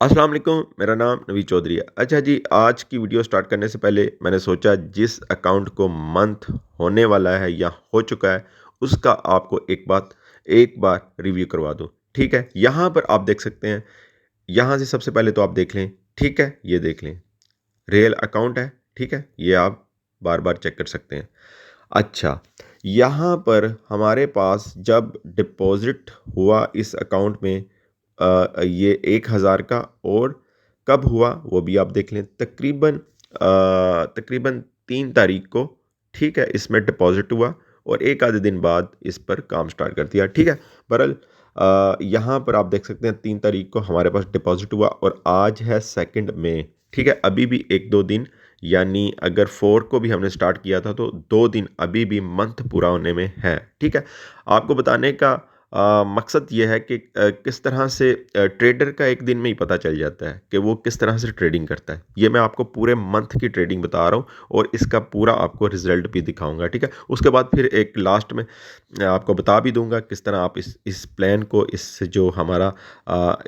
अस्सलाम वालेकुम, मेरा नाम नवीद चौधरी है। अच्छा जी, आज की वीडियो स्टार्ट करने से पहले मैंने सोचा जिस अकाउंट को मंथ होने वाला है या हो चुका है, उसका आपको एक बार रिव्यू करवा दूँ। ठीक है? यहाँ पर आप देख सकते हैं, यहाँ से सबसे पहले तो आप देख लें, ठीक है? ये देख लें, रियल अकाउंट है, ठीक है? ये आप बार-बार चेक कर सकते हैं। अच्छा, यहाँ पर हमारे पास जब डिपॉज़िट हुआ इस अकाउंट में ये 1000 का, और कब हुआ वो भी आप देख लें। तकरीबन 3 तारीख को, ठीक है, इसमें डिपॉज़िट हुआ और 1 आधे दिन बाद इस पर काम स्टार्ट कर दिया, ठीक है। बहरहाल यहाँ पर आप देख सकते हैं 3 तारीख को हमारे पास डिपॉज़िट हुआ और आज है 2 मई, ठीक है। अभी भी 1-2 दिन, यानी अगर 4 को भी हमने स्टार्ट किया था तो 2 दिन अभी भी मंथ पूरा होने में है, ठीक है। आपको बताने का मकसद ये है कि किस तरह से ट्रेडर का एक दिन में ही पता चल जाता है कि वो किस तरह से ट्रेडिंग करता है। ये मैं आपको पूरे मंथ की ट्रेडिंग बता रहा हूँ और इसका पूरा आपको रिजल्ट भी दिखाऊंगा, ठीक है। उसके बाद फिर एक लास्ट में आपको बता भी दूंगा किस तरह आप इस प्लान को, इस जो हमारा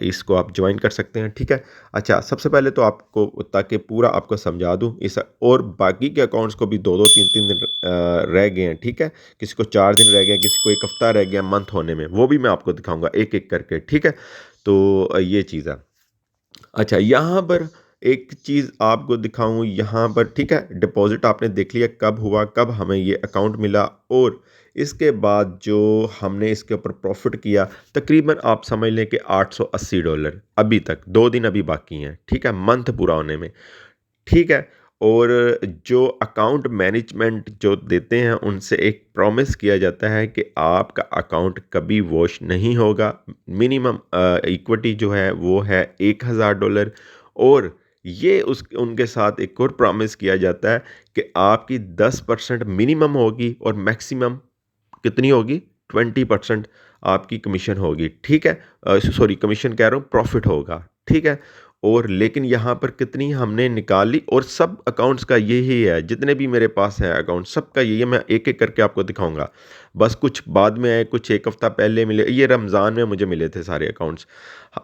इसको आप ज्वाइन कर सकते हैं, ठीक है। अच्छा, सबसे पहले तो आपको, ताकि पूरा आपको समझा दूँ इस, और बाकी के अकाउंट्स को भी 2-2 3-3 दिन रह गए हैं, ठीक है। किसी को 4 दिन रह गए, किसी को 1 हफ्ता रह गया मंथ होने में, वो भी मैं आपको दिखाऊंगा एक-एक करके, ठीक है। तो ये चीज़ है। अच्छा, यहाँ पर एक चीज़ आपको दिखाऊँ यहाँ पर, ठीक है, डिपॉज़िट आपने देख लिया कब हुआ, कब हमें ये अकाउंट मिला, और इसके बाद जो हमने इसके ऊपर प्रॉफ़िट किया, तकरीबन आप समझ लें कि $880 अभी तक, 2 दिन अभी बाकी हैं, ठीक है, मंथ पूरा होने में, ठीक है। और जो अकाउंट मैनेजमेंट जो देते हैं, उनसे एक प्रॉमिस किया जाता है कि आपका अकाउंट कभी वॉश नहीं होगा। मिनिमम इक्विटी जो है वो है $1000, और ये उस उनके साथ एक और प्रॉमिस किया जाता है कि आपकी 10% मिनिमम होगी और मैक्सिमम कितनी होगी? 20% आपकी कमीशन होगी, ठीक है? सॉरी, कमीशन कह रहा हूँ, प्रॉफ़िट होगा, ठीक है? और लेकिन यहाँ पर कितनी हमने निकाली, और सब अकाउंट्स का यही है, जितने भी मेरे पास हैं अकाउंट, सबका यही है। मैं एक-एक करके आपको दिखाऊँगा। बस कुछ बाद में आए, कुछ 1 हफ़्ता पहले मिले, ये रमज़ान में मुझे मिले थे सारे अकाउंट्स।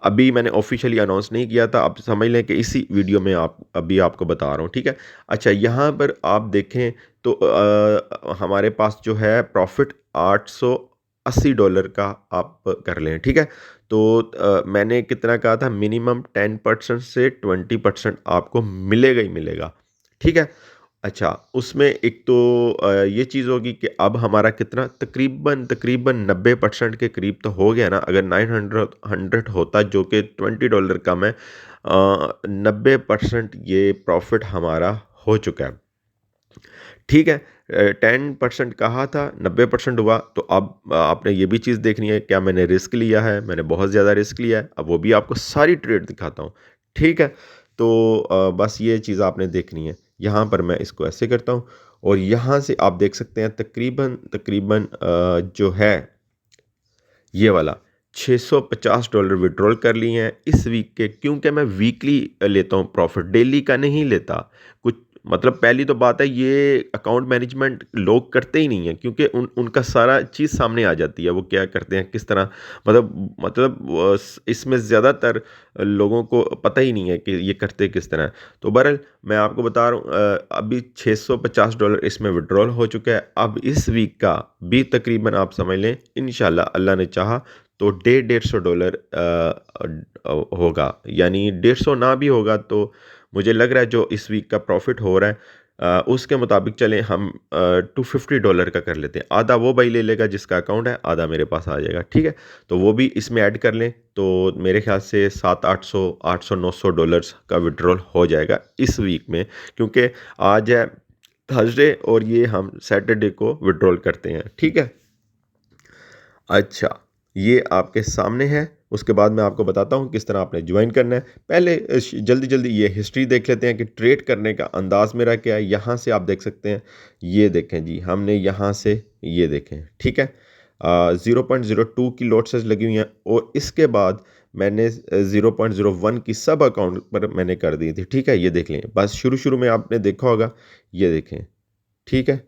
अभी मैंने ऑफ़िशियली अनाउंस नहीं किया था, आप समझ लें कि इसी वीडियो में अभी आपको बता रहा हूँ, ठीक है? अच्छा, यहाँ पर आप देखें तो हमारे पास जो है प्रॉफ़िट $880 का आप कर लें, ठीक है? तो मैंने कितना कहा था, मिनिमम 10% से 20% आपको मिलेगा ही मिलेगा, ठीक है? अच्छा, उसमें एक तो ये चीज़ होगी कि अब हमारा कितना, तकरीबन तकरीबन 90% के करीब तो हो गया ना। अगर 900 होता, जो कि $20 कम है, 90% ये प्रॉफ़िट हमारा हो चुका है। ठीक है, 10% कहा था, 90% हुआ, तो अब आपने ये भी चीज़ देखनी है, क्या मैंने रिस्क लिया है? मैंने बहुत ज़्यादा रिस्क लिया है, अब वो भी आपको सारी ट्रेड दिखाता हूँ, ठीक है? तो बस ये चीज़ आपने देखनी है। यहाँ पर मैं इसको ऐसे करता हूँ, और यहाँ से आप देख सकते हैं तकरीबन तकरीबन जो है ये वाला $650 विड्रॉल कर लिए हैं इस वीक के, क्योंकि मैं वीकली लेता हूँ प्रॉफिट, डेली का नहीं लेता। कुछ मतलब, पहली तो बात है, ये अकाउंट मैनेजमेंट लोग करते ही नहीं हैं, क्योंकि उनका सारा चीज़ सामने आ जाती है, वो क्या करते हैं, किस तरह, इसमें ज़्यादातर लोगों को पता ही नहीं है कि ये करते किस तरह हैं। तो बहरहाल मैं आपको बता रहा हूँ, अभी $650 इसमें विड्रॉल हो चुका है। अब इस वीक का भी तकरीबन आप समझ लें, इंशाल्लाह अल्लाह ने चाहा तो $150 होगा, यानी 150 ना भी होगा तो मुझे लग रहा है जो इस वीक का प्रॉफिट हो रहा है, उसके मुताबिक चलें हम, $250 का कर लेते हैं। आधा वो भाई ले लेगा जिसका अकाउंट है, आधा मेरे पास आ जाएगा, ठीक है। तो वो भी इसमें ऐड कर लें, तो मेरे ख्याल से 700-800 $900 का विड्रॉल हो जाएगा इस वीक में, क्योंकि आज है थर्सडे और ये हम सैटरडे को विड्रॉल करते हैं, ठीक है। अच्छा, ये आपके सामने है। उसके बाद मैं आपको बताता हूँ किस तरह आपने ज्वाइन करना है। पहले जल्दी जल्दी ये हिस्ट्री देख लेते हैं कि ट्रेड करने का अंदाज़ मेरा क्या है। यहाँ से आप देख सकते हैं, ये देखें जी, हमने यहाँ से ये देखें, ठीक है। 0.02 की लॉट साइज़ लगी हुई हैं, और इसके बाद मैंने 0.01 की सब अकाउंट पर मैंने कर दी थी, ठीक है। ये देख लें, बस शुरू-शुरू में आपने देखा होगा, ये देखें, ठीक है,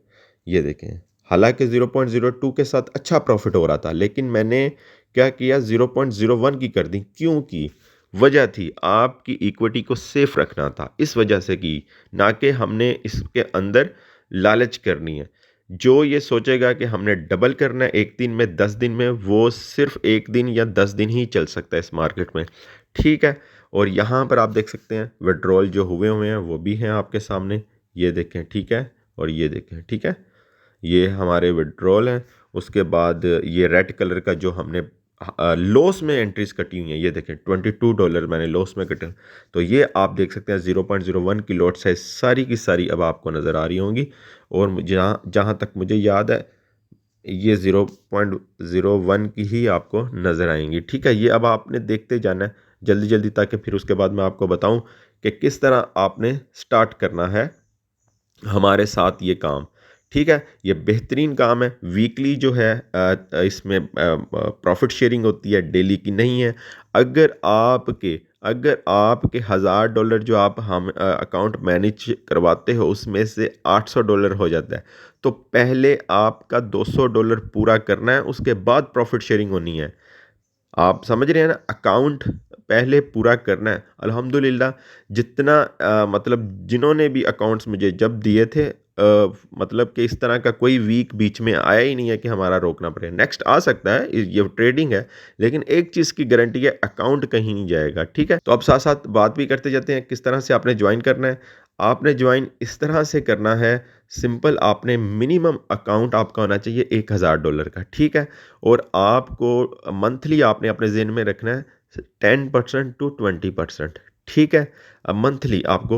ये देखें। हालाँकि 0.02 के साथ अच्छा प्रॉफ़िट हो रहा था, लेकिन मैंने क्या किया, 0.01 की कर दी। क्यों की? वजह थी आपकी इक्विटी को सेफ रखना था, इस वजह से की, ना कि हमने इसके अंदर लालच करनी है। जो ये सोचेगा कि हमने डबल करना है 1 दिन में, 10 दिन में, वो सिर्फ़ 1 दिन या 10 दिन ही चल सकता है इस मार्केट में, ठीक है? और यहाँ पर आप देख सकते हैं विथड्रॉल जो हुए हैं वो भी हैं आपके सामने, ये देखें, ठीक है? और ये देखें, ठीक है? ये हमारे विथड्रॉल हैं। उसके बाद ये रेड कलर का जो हमने लॉस में एंट्रीज कटी हुई हैं, ये देखें $22 मैंने लॉस में कटे। तो ये आप देख सकते हैं 0.01 की लॉट साइज सारी की सारी अब आपको नज़र आ रही होंगी। और जहाँ जहाँ तक मुझे याद है ये 0.01 की ही आपको नज़र आएंगी, ठीक है? ये अब आपने देखते जाना है जल्दी जल्दी, ताकि फिर उसके बाद मैं आपको बताऊं कि किस तरह आपने स्टार्ट करना है हमारे साथ ये काम, ठीक है? ये बेहतरीन काम है। वीकली जो है इसमें प्रॉफिट शेयरिंग होती है, डेली की नहीं है। अगर आपके अगर आपके $1000 जो आप हम अकाउंट मैनेज करवाते हो उसमें से $800 हो जाता है, तो पहले आपका $200 पूरा करना है, उसके बाद प्रॉफिट शेयरिंग होनी है। आप समझ रहे हैं ना? अकाउंट पहले पूरा करना है। अल्हम्दुलिल्लाह जितना मतलब जिन्होंने भी अकाउंट्स मुझे जब दिए थे मतलब कि इस तरह का कोई वीक बीच में आया ही नहीं है कि हमारा रोकना पड़े। नेक्स्ट आ सकता है, ये ट्रेडिंग है, लेकिन एक चीज़ की गारंटी है, अकाउंट कहीं नहीं जाएगा, ठीक है? तो अब साथ-साथ बात भी करते जाते हैं किस तरह से आपने जॉइन करना है। आपने जॉइन इस तरह से करना है, सिंपल, आपने मिनिमम अकाउंट आपका होना चाहिए $1000 का, ठीक है? और आपको मंथली आपने अपने ज़हन में रखना है 10% टू 20%, ठीक है? अब मंथली आपको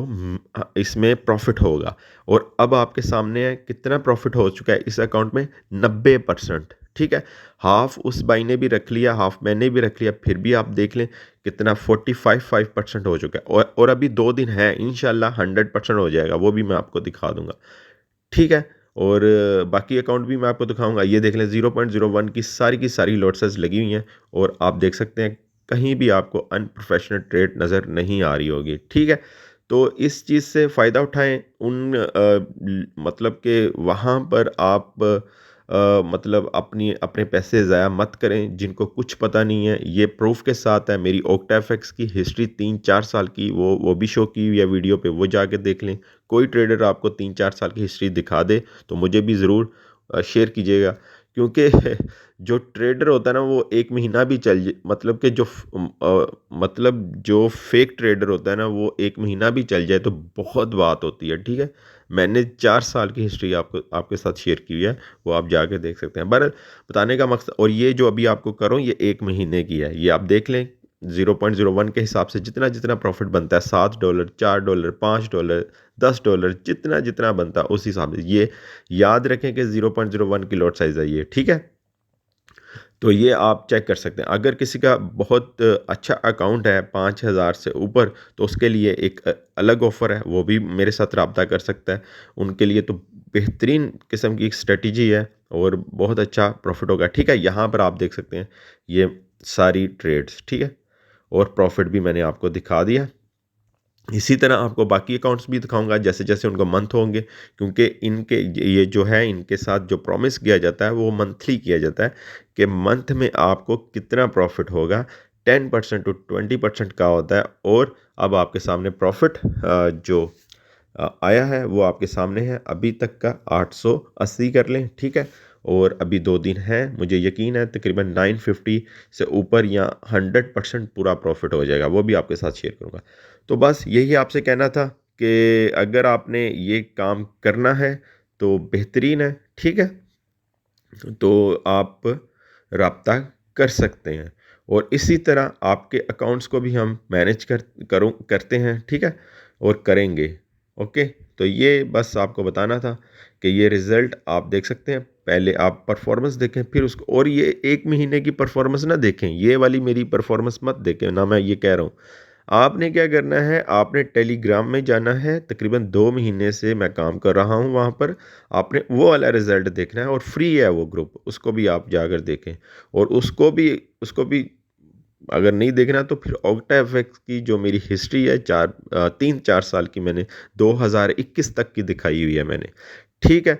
इसमें प्रॉफ़िट होगा। और अब आपके सामने है कितना प्रॉफ़िट हो चुका है इस अकाउंट में, 90%, ठीक है? हाफ़ उस भाई ने भी रख लिया, हाफ़ मैंने भी रख लिया, फिर भी आप देख लें कितना 45% हो चुका है। और अभी 2 दिन है, इंशाल्लाह 100% हो जाएगा, वो भी मैं आपको दिखा दूँगा, ठीक है? और बाकी अकाउंट भी मैं आपको दिखाऊँगा। ये देख लें 0.01 की सारी लॉट्स लगी हुई हैं, और आप देख सकते हैं कहीं भी आपको अनप्रोफेशनल ट्रेड नज़र नहीं आ रही होगी, ठीक है? तो इस चीज़ से फ़ायदा उठाएँ, मतलब कि वहाँ पर आप मतलब अपने पैसे ज़ाया मत करें, जिनको कुछ पता नहीं है। ये प्रूफ़ के साथ है, मेरी ओक्टाफेक्स की हिस्ट्री 3-4 साल की, वो भी शो की हुई है वीडियो पे, वो जाके देख लें। कोई ट्रेडर आपको 3-4 साल की हिस्ट्री दिखा दे तो मुझे भी ज़रूर शेयर कीजिएगा, क्योंकि जो ट्रेडर होता है ना वो 1 महीना भी मतलब कि मतलब जो फेक ट्रेडर होता है ना वो 1 महीना भी चल जाए तो बहुत बात होती है, ठीक है? मैंने 4 साल की हिस्ट्री आपको आपके साथ शेयर की हुई है, वो आप जाके देख सकते हैं। बहरहाल बताने का मकसद, और ये जो अभी आपको कर रहा हूँ ये 1 महीने की है, ये आप देख लें 0.01 के हिसाब से जितना जितना प्रॉफिट बनता है, $7, $4, $5, $10, जितना जितना बनता है उस हिसाब से। ये याद रखें कि 0.01 की लॉट साइज़ है ये, ठीक है? तो ये आप चेक कर सकते हैं। अगर किसी का बहुत अच्छा अकाउंट है 5000 से ऊपर, तो उसके लिए एक अलग ऑफ़र है, वो भी मेरे साथ रब्ता कर सकता है। उनके लिए तो बेहतरीन किस्म की एक स्ट्रेटजी है और बहुत अच्छा प्रॉफिट होगा, ठीक है? यहाँ पर आप देख सकते हैं ये सारी ट्रेड्स, ठीक है? और प्रॉफिट भी मैंने आपको दिखा दिया। इसी तरह आपको बाकी अकाउंट्स भी दिखाऊंगा जैसे जैसे उनको मंथ होंगे, क्योंकि इनके ये जो है इनके साथ जो प्रॉमिस किया जाता है वो मंथली किया जाता है कि मंथ में आपको कितना प्रॉफिट होगा, 10% टू 20% का होता है। और अब आपके सामने प्रॉफिट जो आया है वो आपके सामने है, अभी तक का 880 कर लें, ठीक है? और अभी 2 दिन हैं, मुझे यकीन है तकरीबन 950 से ऊपर या 100% पूरा प्रॉफिट हो जाएगा, वो भी आपके साथ शेयर करूँगा। तो बस यही आपसे कहना था कि अगर आपने ये काम करना है तो बेहतरीन है, ठीक है? तो आप राब्ता कर सकते हैं, और इसी तरह आपके अकाउंट्स को भी हम मैनेज करते हैं, ठीक है? और करेंगे, ओके? तो ये बस आपको बताना था कि ये रिज़ल्ट आप देख सकते हैं। पहले आप परफॉर्मेंस देखें, फिर उसको, और ये 1 महीने की परफॉर्मेंस ना देखें, ये वाली मेरी परफॉर्मेंस मत देखें ना, मैं ये कह रहा हूँ। आपने क्या करना है, आपने टेलीग्राम में जाना है, तकरीबन 2 महीने से मैं काम कर रहा हूँ वहाँ पर। आपने वो वाला रिज़ल्ट देखना है, और फ्री है वो ग्रुप, उसको भी आप जाकर देखें। और उसको भी अगर नहीं देखना तो फिर ऑक्टा एफएक्स की जो मेरी हिस्ट्री है 3-4 साल की, मैंने 2021 तक की दिखाई हुई है मैंने, ठीक है?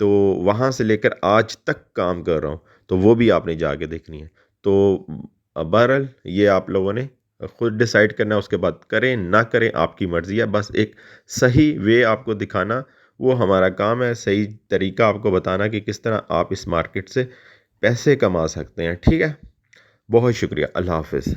तो वहाँ से लेकर आज तक काम कर रहा हूँ, तो वो भी आपने जाके देखनी है। तो बहरहाल ये आप लोगों ने खुद डिसाइड करना है, उसके बाद करें ना करें आपकी मर्ज़ी है। बस एक सही वे आपको दिखाना वो हमारा काम है, सही तरीका आपको बताना कि किस तरह आप इस मार्केट से पैसे कमा सकते हैं। ठीक है? बहुत शुक्रिया। अल्लाह हाफ़िज़।